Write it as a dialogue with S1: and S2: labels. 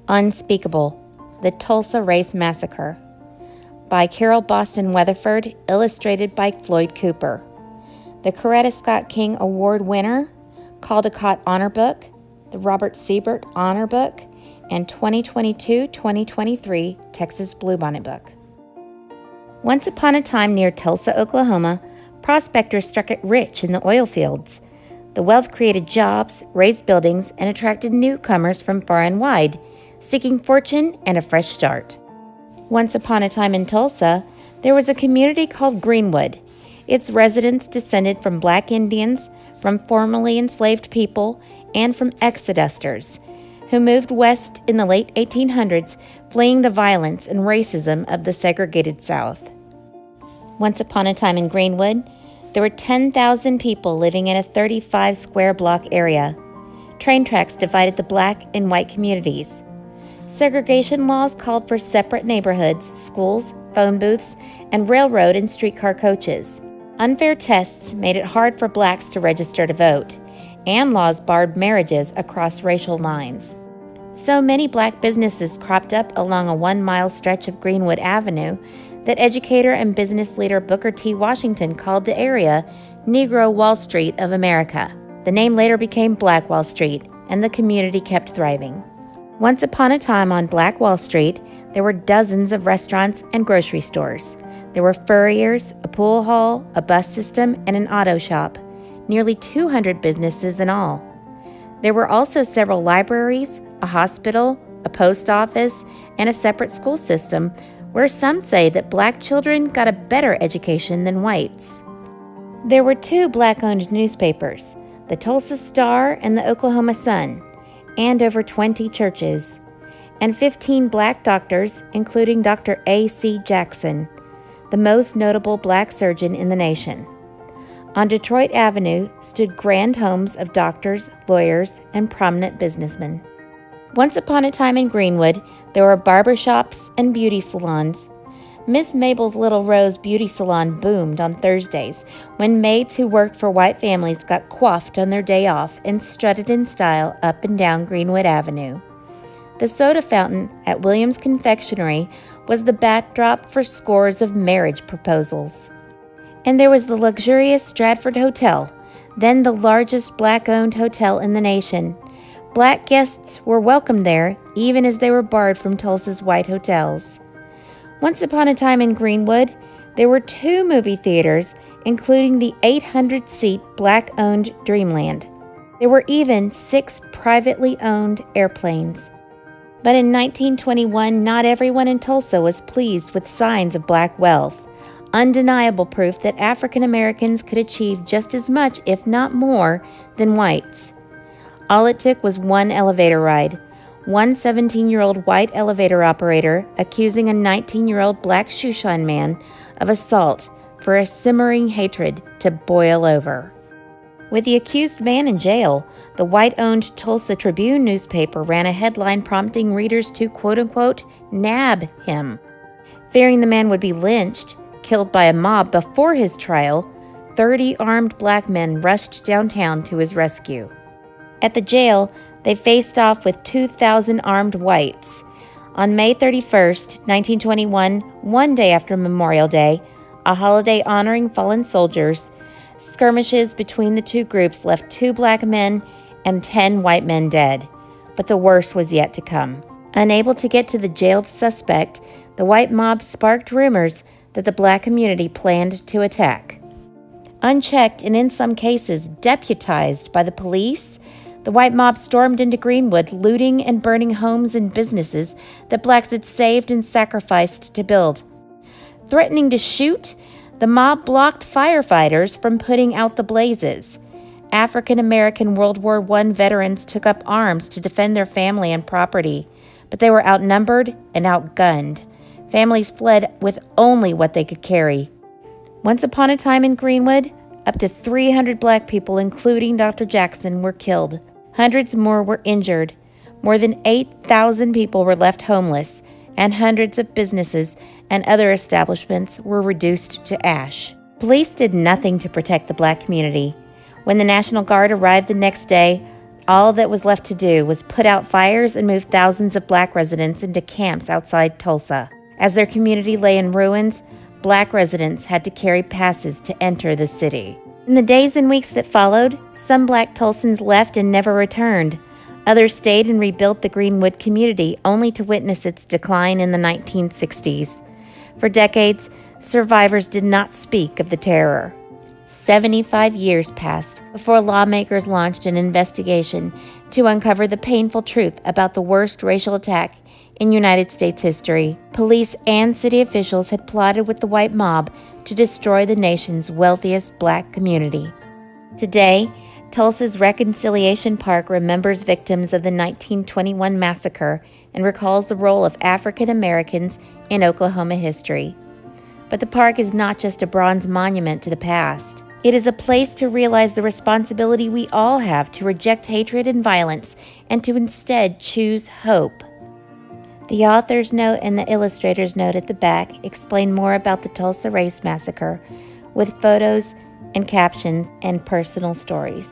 S1: Unspeakable, The Tulsa Race Massacre, by Carole Boston Weatherford, illustrated by Floyd Cooper. The Coretta Scott King Award winner, Caldecott Honor Book, the Robert Siebert Honor Book, and 2022-2023 Texas Bluebonnet Book. Once upon a time near Tulsa, Oklahoma, prospectors struck it rich in the oil fields. The wealth created jobs, raised buildings, and attracted newcomers from far and wide, seeking fortune and a fresh start. Once upon a time in Tulsa, there was a community called Greenwood. Its residents descended from Black Indians, from formerly enslaved people, and from exodusters, who moved west in the late 1800s, fleeing the violence and racism of the segregated South. Once upon a time in Greenwood, there were 10,000 people living in a 35-square block area. Train tracks divided the black and white communities. Segregation laws called for separate neighborhoods, schools, phone booths, and railroad and streetcar coaches. Unfair tests made it hard for blacks to register to vote, and laws barred marriages across racial lines. So many black businesses cropped up along a 1-mile stretch of Greenwood Avenue that educator and business leader Booker T. Washington called the area Negro Wall Street of America. The name later became Black Wall Street, and the community kept thriving. Once upon a time on Black Wall Street, there were dozens of restaurants and grocery stores. There were furriers, a pool hall, a bus system, and an auto shop. Nearly 200 businesses in all. There were also several libraries, a hospital, a post office, and a separate school system where some say that black children got a better education than whites. There were 2 black-owned newspapers, the Tulsa Star and the Oklahoma Sun, and over 20 churches, and 15 black doctors, including Dr. A.C. Jackson, the most notable black surgeon in the nation. On Detroit Avenue stood grand homes of doctors, lawyers, and prominent businessmen. Once upon a time in Greenwood, there were barber shops and beauty salons. Miss Mabel's Little Rose Beauty Salon boomed on Thursdays when maids who worked for white families got coiffed on their day off and strutted in style up and down Greenwood Avenue. The soda fountain at Williams Confectionery was the backdrop for scores of marriage proposals. And there was the luxurious Stratford Hotel, then the largest black-owned hotel in the nation. Black guests were welcomed there, even as they were barred from Tulsa's white hotels. Once upon a time in Greenwood, there were 2 movie theaters, including the 800-seat black-owned Dreamland. There were even 6 privately owned airplanes. But in 1921, not everyone in Tulsa was pleased with signs of black wealth, undeniable proof that African Americans could achieve just as much, if not more, than whites. All it took was one elevator ride. One 17-year-old white elevator operator accusing a 19-year-old black shoeshine man of assault for a simmering hatred to boil over. With the accused man in jail, the white-owned Tulsa Tribune newspaper ran a headline prompting readers to, quote-unquote, nab him. Fearing the man would be lynched, killed by a mob before his trial, 30 armed black men rushed downtown to his rescue. At the jail, they faced off with 2,000 armed whites. On May 31st, 1921, one day after Memorial Day, a holiday honoring fallen soldiers, skirmishes between the 2 groups left 2 black men and 10 white men dead. But the worst was yet to come. Unable to get to the jailed suspect, the white mob sparked rumors that the black community planned to attack. Unchecked and in some cases deputized by the police, the white mob stormed into Greenwood, looting and burning homes and businesses that blacks had saved and sacrificed to build. Threatening to shoot, the mob blocked firefighters from putting out the blazes. African American World War I veterans took up arms to defend their family and property, but they were outnumbered and outgunned. Families fled with only what they could carry. Once upon a time in Greenwood, up to 300 black people, including Dr. Jackson, were killed. Hundreds more were injured. More than 8,000 people were left homeless, and hundreds of businesses and other establishments were reduced to ash. Police did nothing to protect the black community. When the National Guard arrived the next day, All that was left to do was put out fires and move thousands of Black residents into camps outside Tulsa. As their community lay in ruins, Black residents had to carry passes to enter the city. In the days and weeks that followed, some Black Tulsans left and never returned. Others stayed and rebuilt the Greenwood community, only to witness its decline in the 1960s. For decades, survivors did not speak of the terror. 75 years passed before lawmakers launched an investigation to uncover the painful truth about the worst racial attack in United States history. Police and city officials had plotted with the white mob to destroy the nation's wealthiest Black community. Today, Tulsa's Reconciliation Park remembers victims of the 1921 massacre and recalls the role of African Americans in Oklahoma history. But the park is not just a bronze monument to the past. It is a place to realize the responsibility we all have to reject hatred and violence and to instead choose hope. The author's note and the illustrator's note at the back explain more about the Tulsa Race Massacre with photos and captions and personal stories.